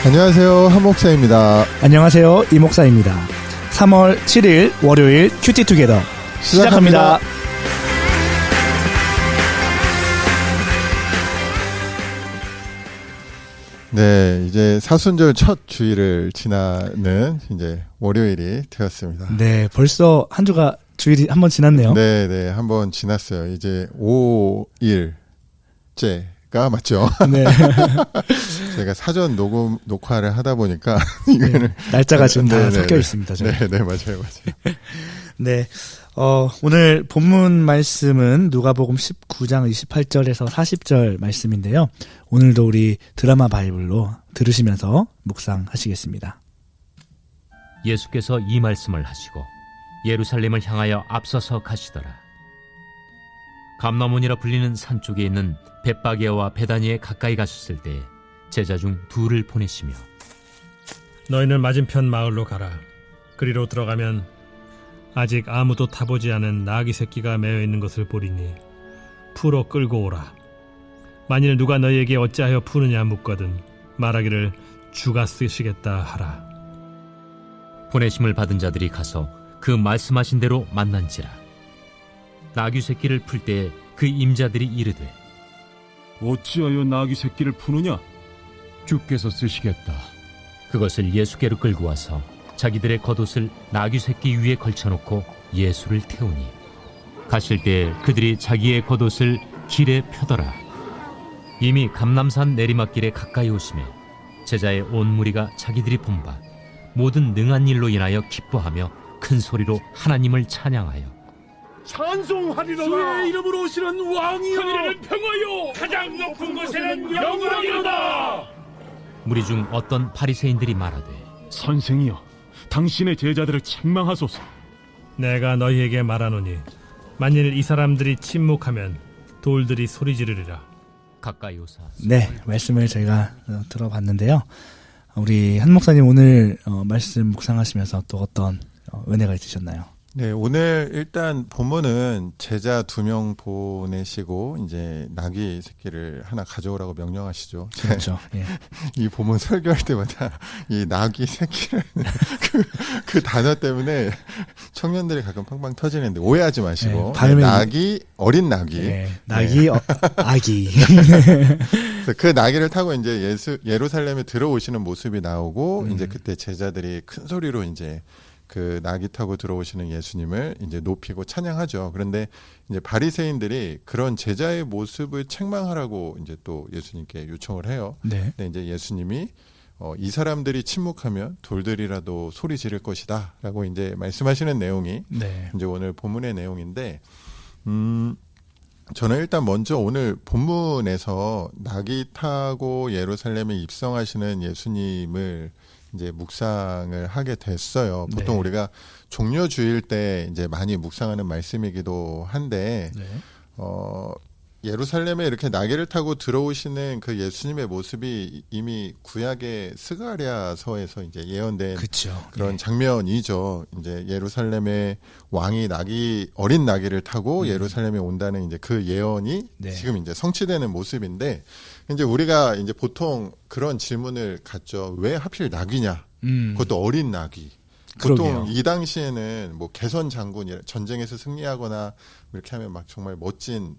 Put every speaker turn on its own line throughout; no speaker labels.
안녕하세요, 한 목사입니다.
안녕하세요, 이 목사입니다. 3월 7일 월요일 큐티 투게더 시작합니다.
네, 이제 사순절 첫 주일을 지나는 이제 월요일이 되었습니다.
네, 벌써 한 주가 주일이 한 번 지났네요.
네, 한 번 지났어요. 이제 5일째가 맞죠?
네.
제가 사전 녹화를 하다 보니까 이거는
날짜가 지금 다 섞여 있습니다.
네, 맞아요.
네. 오늘 본문 말씀은 누가복음 19장 28절에서 40절 말씀인데요. 오늘도 우리 드라마 바이블로 들으시면서 묵상하시겠습니다.
예수께서 이 말씀을 하시고 예루살렘을 향하여 앞서서 가시더라. 감람원이라 불리는 산 쪽에 있는 벳바게와 베다니에 가까이 가셨을 때 제자 중 둘을 보내시며
너희는 맞은편 마을로 가라. 그리로 들어가면 아직 아무도 타보지 않은 나귀 새끼가 매어 있는 것을 보리니 풀어 끌고 오라. 만일 누가 너희에게 어찌하여 푸느냐 묻거든 말하기를 주가 쓰시겠다 하라.
보내심을 받은 자들이 가서 그 말씀하신 대로 만난지라. 나귀 새끼를 풀 때에 그 임자들이 이르되
어찌하여 나귀 새끼를 푸느냐? 주께서 쓰시겠다.
그것을 예수께로 끌고 와서 자기들의 겉옷을 나귀 새끼 위에 걸쳐놓고 예수를 태우니 가실 때 그들이 자기의 겉옷을 길에 펴더라. 이미 감람산 내리막길에 가까이 오심에 제자의 온 무리가 자기들이 본 바 모든 능한 일로 인하여 기뻐하며 큰 소리로 하나님을 찬양하여
찬송하리로다. 주의 이름으로 오시는 왕이여, 하늘을 평하여 가장 높은 곳에는 영광이로다.
무리 중 어떤 바리새인들이 말하되
선생이여, 당신의 제자들을 책망하소서.
내가 너희에게 말하노니 만일 이 사람들이 침묵하면 돌들이 소리 지르리라.
가까이 오사.
네, 말씀을 저희가 들어봤는데요. 우리 한 목사님 오늘 말씀 묵상하시면서 또 어떤 은혜가 있으셨나요?
네, 오늘 일단 본문은 제자 2명 보내시고 이제 나귀 새끼를 하나 가져오라고 명령하시죠.
그렇죠. 예.
이 본문 설교할 때마다 이 나귀 새끼라는 그 단어 때문에 청년들이 가끔 팡팡 터지는데 오해하지 마시고 나귀, 어린 나귀,
나귀, 아기.
그래서 그 나귀를 타고 이제 예루살렘에 들어오시는 모습이 나오고 이제 그때 제자들이 큰 소리로 이제 그 나귀 타고 들어오시는 예수님을 이제 높이고 찬양하죠. 그런데 이제 바리새인들이 그런 제자의 모습을 책망하라고 이제 또 예수님께 요청을 해요.
네.
근데 이제 예수님이 이 사람들이 침묵하면 돌들이라도 소리 지를 것이다라고 이제 말씀하시는 내용이 이제 오늘 본문의 내용인데, 저는 일단 먼저 오늘 본문에서 나귀 타고 예루살렘에 입성하시는 예수님을 이제 묵상을 하게 됐어요. 보통 우리가 종려주일 때 이제 많이 묵상하는 말씀이기도 한데, 예루살렘에 이렇게 나귀를 타고 들어오시는 그 예수님의 모습이 이미 구약의 스가랴서에서 이제 예언된 그런 장면이죠. 이제 예루살렘의 왕이 어린 나귀를 타고 예루살렘에 온다는 이제 그 예언이 지금 이제 성취되는 모습인데, 이제 우리가 이제 보통 그런 질문을 갖죠. 왜 하필 나귀냐? 그것도 어린 나귀. 보통 이 당시에는 뭐 개선 장군, 전쟁에서 승리하거나 이렇게 하면 막 정말 멋진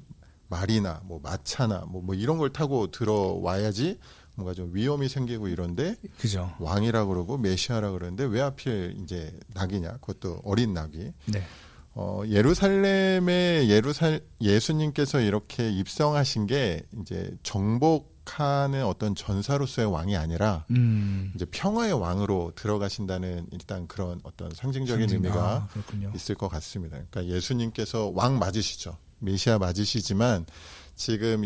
말이나 뭐 마차나 뭐 이런 걸 타고 들어와야지 뭔가 좀 위험이 생기고 이런데,
그죠.
왕이라 그러고 메시아라 그러는데 왜 하필 이제 나귀냐? 그것도 어린 나귀.
네.
예루살렘에 예수님께서 이렇게 입성하신 게 이제 정복하는 어떤 전사로서의 왕이 아니라 이제 평화의 왕으로 들어가신다는 일단 그런 어떤 상징적인 의미가 있을 것 같습니다. 그러니까 예수님께서 왕 맞으시죠. 메시아 맞으시지만 지금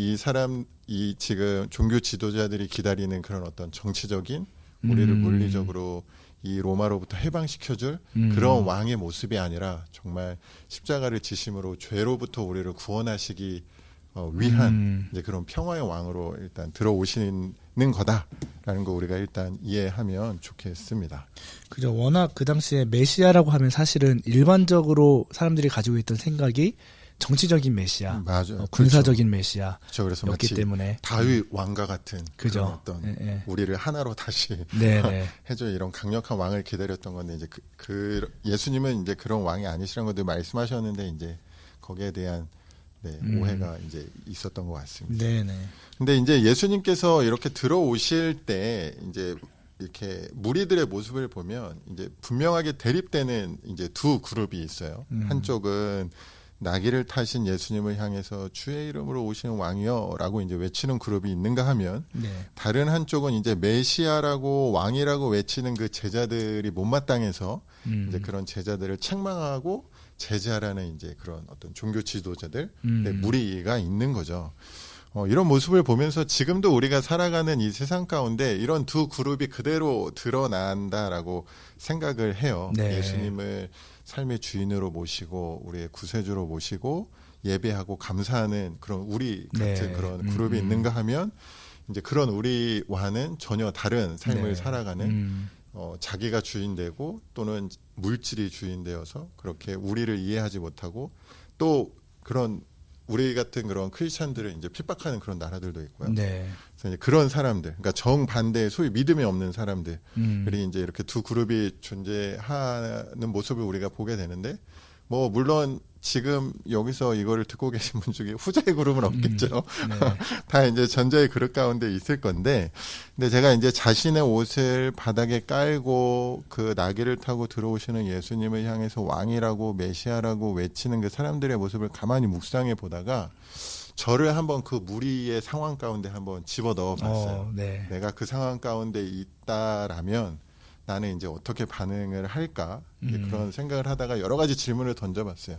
지금 종교 지도자들이 기다리는 그런 어떤 정치적인 우리를 물리적으로 이 로마로부터 해방시켜줄 그런 왕의 모습이 아니라 정말 십자가를 지심으로 죄로부터 우리를 구원하시기 위한 이제 그런 평화의 왕으로 일단 들어오시는 거다라는 거 우리가 일단 이해하면 좋겠습니다.
그죠. 워낙 그 당시에 메시아라고 하면 사실은 일반적으로 사람들이 가지고 있던 생각이 정치적인 메시아,
맞아요.
군사적인 메시아였기
그렇죠. 그래서 마치
때문에
다윗 왕과 같은
그죠.
그런 어떤
예.
우리를 하나로 다시
네네.
해줘 이런 강력한 왕을 기다렸던 건데 이제 그 예수님은 이제 그런 왕이 아니시라는 것도 말씀하셨는데 이제 거기에 대한 오해가 이제 있었던 것 같습니다.
네네.
근데 이제 예수님께서 이렇게 들어오실 때 이제 이렇게 무리들의 모습을 보면 이제 분명하게 대립되는 이제 두 그룹이 있어요. 한쪽은 나귀를 타신 예수님을 향해서 주의 이름으로 오시는 왕이여라고 이제 외치는 그룹이 있는가 하면
네.
다른 한쪽은 이제 메시아라고 왕이라고 외치는 그 제자들이 못마땅해서 이제 그런 제자들을 책망하고 제자라는 이제 그런 어떤 종교 지도자들 무리가 있는 거죠. 이런 모습을 보면서 지금도 우리가 살아가는 이 세상 가운데 이런 두 그룹이 그대로 드러난다라고 생각을 해요.
네.
예수님을 삶의 주인으로 모시고 우리의 구세주로 모시고 예배하고 감사하는 그런 우리 같은
네.
그런 그룹이 있는가 하면 이제 그런 우리와는 전혀 다른 삶을
네.
살아가는 자기가 주인되고 또는 물질이 주인되어서 그렇게 우리를 이해하지 못하고 또 그런 우리 같은 그런 크리스찬들을 이제 핍박하는 그런 나라들도 있고요.
네.
그래서 이제 그런 사람들, 그러니까 정반대의 소위 믿음이 없는 사람들이 이제 이렇게 두 그룹이 존재하는 모습을 우리가 보게 되는데, 뭐 물론 지금 여기서 이거를 듣고 계신 분 중에 후자의 그룹은 없겠죠.
네.
다 이제 전자의 그룹 가운데 있을 건데, 근데 제가 이제 자신의 옷을 바닥에 깔고 그 나귀를 타고 들어오시는 예수님을 향해서 왕이라고 메시아라고 외치는 그 사람들의 모습을 가만히 묵상해 보다가 저를 한번 그 무리의 상황 가운데 한번 집어 넣어 봤어요.
네.
내가 그 상황 가운데 있다라면 나는 이제 어떻게 반응을 할까 그런 생각을 하다가 여러 가지 질문을 던져봤어요.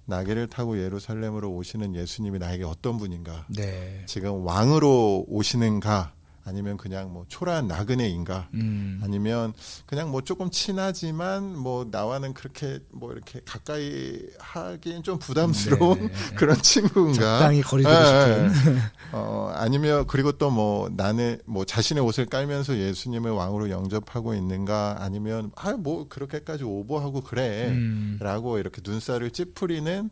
나귀를 타고 예루살렘으로 오시는 예수님이 나에게 어떤 분인가?
네.
지금 왕으로 오시는가? 아니면 그냥 뭐 초라한 나그네인가? 아니면 그냥 뭐 조금 친하지만 뭐 나와는 그렇게 뭐 이렇게 가까이 하기엔 좀 부담스러운
네.
그런 친구인가?
적당히 거리두고 싶은.
아니면 그리고 또 뭐 나는 뭐 자신의 옷을 깔면서 예수님을 왕으로 영접하고 있는가? 아니면 뭐 그렇게까지 오버하고 그래라고 이렇게 눈살을 찌푸리는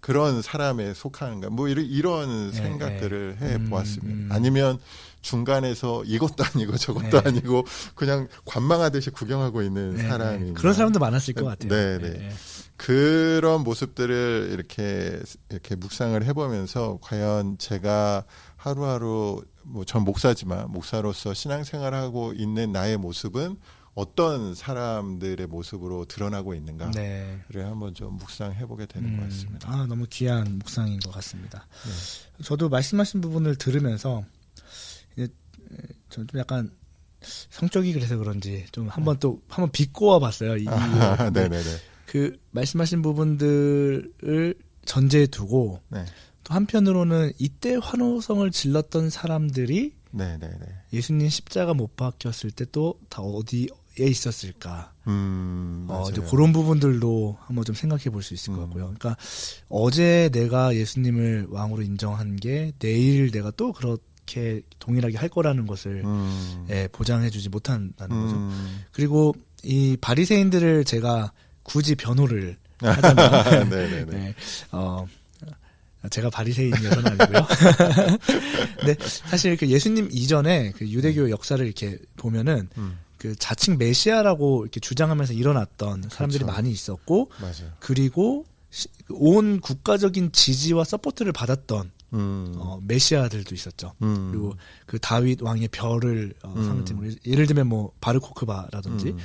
그런 사람에 속하는가? 뭐 이런 생각들을 해 보았습니다. 아니면 중간에서 이것도 아니고 저것도 아니고 그냥 관망하듯이 구경하고 있는 사람이
그런 사람도 많았을 것 같아요.
네. 그런 모습들을 이렇게 묵상을 해보면서 과연 제가 하루하루 뭐 전 목사지만 목사로서 신앙생활하고 있는 나의 모습은 어떤 사람들의 모습으로 드러나고 있는가를
네.
한번 좀 묵상해보게 되는 것 같습니다.
너무 귀한 묵상인 것 같습니다. 저도 말씀하신 부분을 들으면서 좀 약간 성격이 그래서 그런지 좀 한번 비꼬아 봤어요.
네네네.
그 말씀하신 부분들을 전제에 두고 또 한편으로는 이때 환호성을 질렀던 사람들이 예수님 십자가 못 박혔을 때 또 다 어디에 있었을까? 이제 그런 부분들도 한번 좀 생각해 볼 수 있을 것 같고요. 그러니까 어제 내가 예수님을 왕으로 인정한 게 내일 내가 또 그렇게 동일하게 할 거라는 것을 보장해주지 못한다는 거죠. 그리고 이 바리새인들을 제가 굳이 변호를 하자면, 제가 바리새인이어서는 아니고요. 근데 사실 그 예수님 이전에 그 유대교 역사를 이렇게 보면은 그 자칭 메시아라고 이렇게 주장하면서 일어났던 사람들이 많이 있었고,
맞아요.
그리고 온 국가적인 지지와 서포트를 받았던 메시아들도 있었죠. 그리고 그 다윗 왕의 별을 상징으로 예를 들면 뭐 바르코크바라든지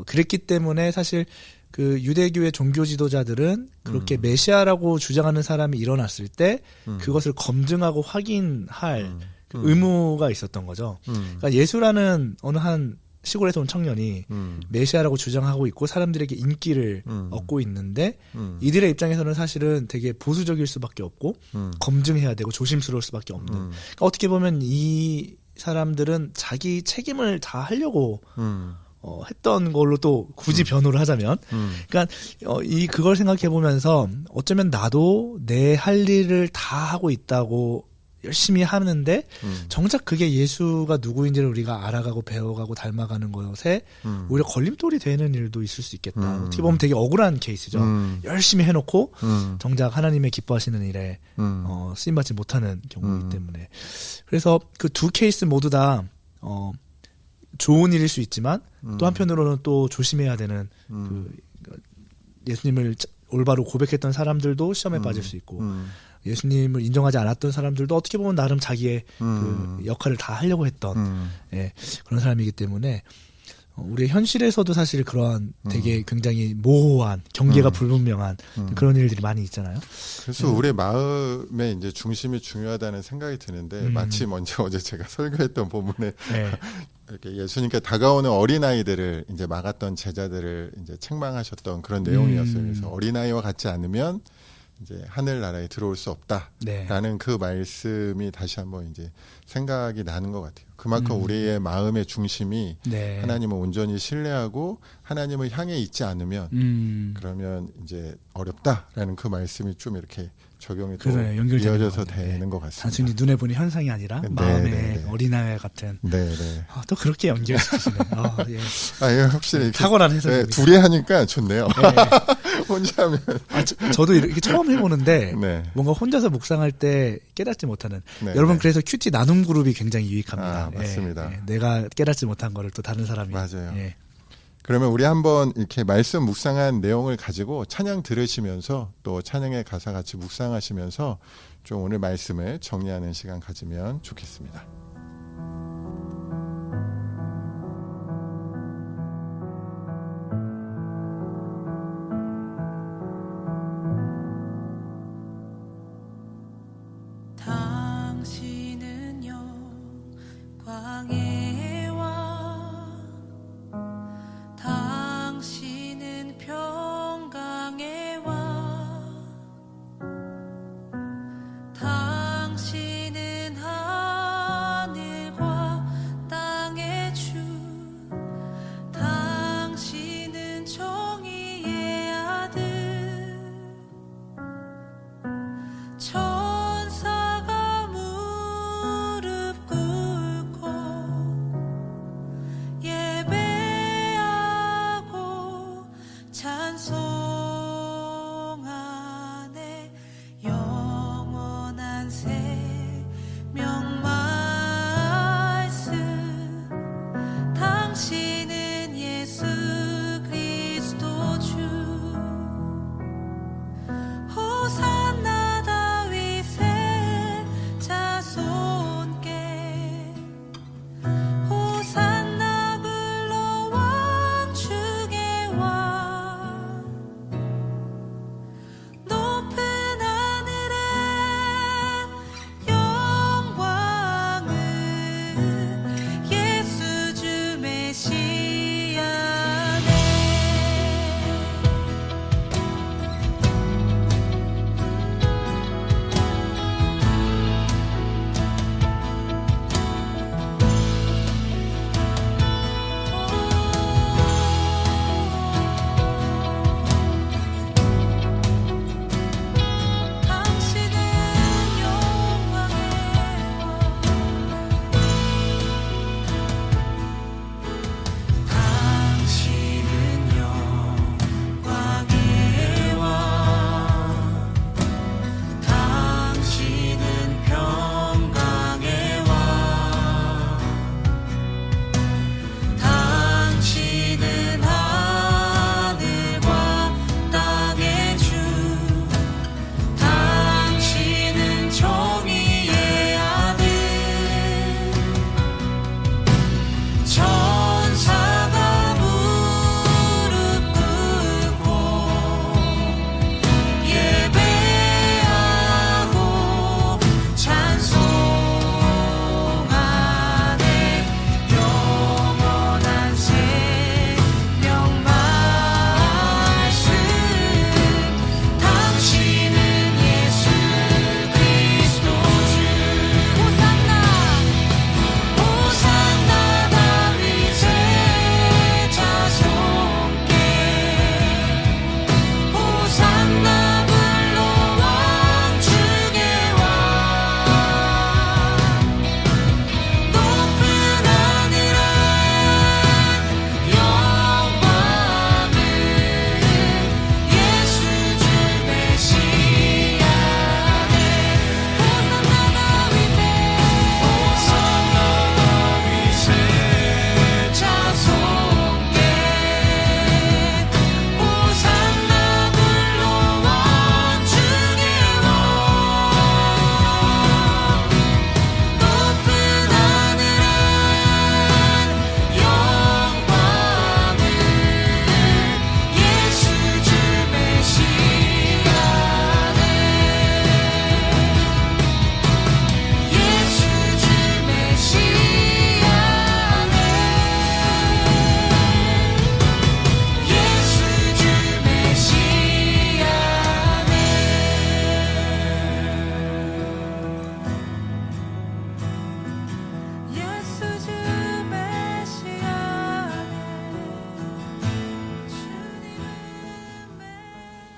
그랬기 때문에 사실 그 유대교의 종교 지도자들은 그렇게 메시아라고 주장하는 사람이 일어났을 때 그것을 검증하고 확인할 그 의무가 있었던 거죠. 그러니까 예수라는 어느 한 시골에서 온 청년이 메시아라고 주장하고 있고 사람들에게 인기를 얻고 있는데 이들의 입장에서는 사실은 되게 보수적일 수밖에 없고 검증해야 되고 조심스러울 수밖에 없는. 그러니까 어떻게 보면 이 사람들은 자기 책임을 다 하려고 했던 걸로 또 굳이 변호를 하자면, 그러니까 그걸 생각해 보면서 어쩌면 나도 내 할 일을 다 하고 있다고 열심히 하는데 정작 그게 예수가 누구인지를 우리가 알아가고 배워가고 닮아가는 것에 오히려 걸림돌이 되는 일도 있을 수 있겠다. 어떻게 보면 되게 억울한 케이스죠. 열심히 해놓고 정작 하나님의 기뻐하시는 일에 쓰임받지 못하는 경우이기 때문에. 그래서 그 두 케이스 모두 다 좋은 일일 수 있지만 또 한편으로는 또 조심해야 되는 그 예수님을 올바로 고백했던 사람들도 시험에 빠질 수 있고 예수님을 인정하지 않았던 사람들도 어떻게 보면 나름 자기의 그 역할을 다 하려고 했던 예, 그런 사람이기 때문에 우리의 현실에서도 사실 그러한 되게 굉장히 모호한 경계가 불분명한 그런 일들이 많이 있잖아요.
그래서 우리의 마음의 이제 중심이 중요하다는 생각이 드는데 마치 먼저 어제 제가 설교했던 본문에
네.
이렇게 예수님께 다가오는 어린아이들을 이제 막았던 제자들을 이제 책망하셨던 그런 내용이었어요. 그래서 어린아이와 같지 않으면 이제 하늘나라에 들어올 수 없다라는
네.
그 말씀이 다시 한번 이제 생각이 나는 것 같아요. 그만큼 우리의 마음의 중심이
네.
하나님을 온전히 신뢰하고 하나님을 향해 있지 않으면 그러면 이제 어렵다라는 그 말씀이 좀 이렇게 적용이 또
그래, 연결되는
이어져서
것 같아요.
되는 것 같습니다.
단순히 눈에 보는 현상이 아니라
네,
마음의
네, 네.
어린아이 같은
네네.
또 그렇게 연결시키시네. 예.
예, 확실히 이렇게
탁월한 해석입니다.
둘이 하니까 좋네요.
네.
혼자 하면.
저도 이렇게 처음 해보는데
네.
뭔가 혼자서 묵상할 때 깨닫지 못하는
네,
여러분
네.
그래서 큐티 나눔 그룹이 굉장히 유익합니다.
아, 맞습니다.
내가 깨닫지 못한 거를 또 다른 사람이
맞아요.
예.
그러면 우리 한번 이렇게 말씀 묵상한 내용을 가지고 찬양 들으시면서 또 찬양의 가사 같이 묵상하시면서 좀 오늘 말씀을 정리하는 시간 가지면 좋겠습니다.
당신은 영광의 왕 당신은 평강의 왕 당신은 하늘과 땅의 주 당신은 정의의 아들 천사가 무릎 꿇고 예배하고 찬송하네 영원한 생명 말씀 당신은 예수 그리스도 주 호산나 다윗의 자손께 호산나 불러 왕 중의 왕 높은 하늘에 영광은 예수 주 메시아네 당신은 영광의 왕 당신은 영광의 왕 당신은 평강의 왕 당신은 하늘과 땅의 주 당신은 정의의 아들 천사가 무릎 꿇고 예배하고 찬송하네 영원한 생명 말씀 당신은 예수 그리스도 주 호산나 호산나 다윗의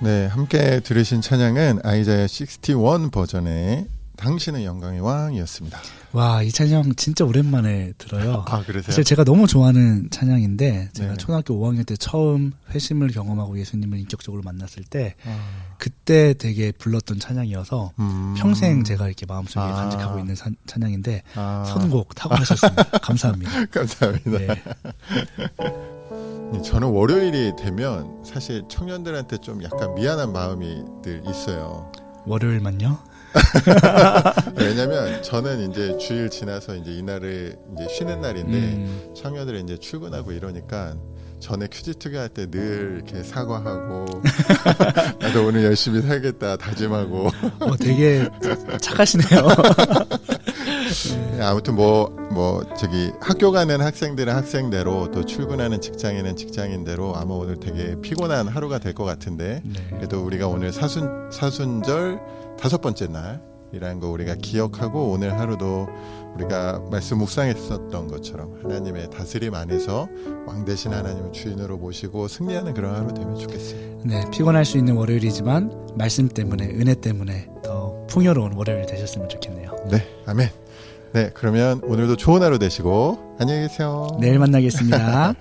네, 함께 들으신 찬양은 아이자야 61 버전의 당신은 영광의 왕이었습니다.
와, 이 찬양 진짜 오랜만에 들어요.
아, 그러세요?
사실 제가 너무 좋아하는 찬양인데 제가
네.
초등학교 5학년 때 처음 회심을 경험하고 예수님을 인격적으로 만났을 때
아.
그때 되게 불렀던 찬양이어서 평생 제가 이렇게 마음속에
아.
간직하고 있는 찬양인데
아.
선곡 탁월하셨습니다. 감사합니다.
감사합니다.
네.
저는 월요일이 되면 사실 청년들한테 좀 약간 미안한 마음이 늘 있어요.
월요일만요?
왜냐면 저는 이제 주일 지나서 이제 이날을 이제 쉬는 날인데 청년들이 이제 출근하고 이러니까 전에 퀴즈 투기 할 때 늘 이렇게 사과하고 나도 오늘 열심히 살겠다 다짐하고
되게 착하시네요.
아무튼 저기 학교 가는 학생들은 학생대로 또 출근하는 직장인은 직장인대로 아마 오늘 되게 피곤한 하루가 될 것 같은데
네.
그래도 우리가 오늘 사순절 5번째 날이라는 거 우리가 기억하고 오늘 하루도 우리가 말씀 묵상했었던 것처럼 하나님의 다스림 안에서 왕 대신 하나님을 주인으로 모시고 승리하는 그런 하루 되면 좋겠어요.
네, 피곤할 수 있는 월요일이지만 말씀 때문에 은혜 때문에 더 풍요로운 월요일 되셨으면 좋겠네요.
네, 아멘. 네, 그러면 오늘도 좋은 하루 되시고 안녕히 계세요.
내일 만나겠습니다.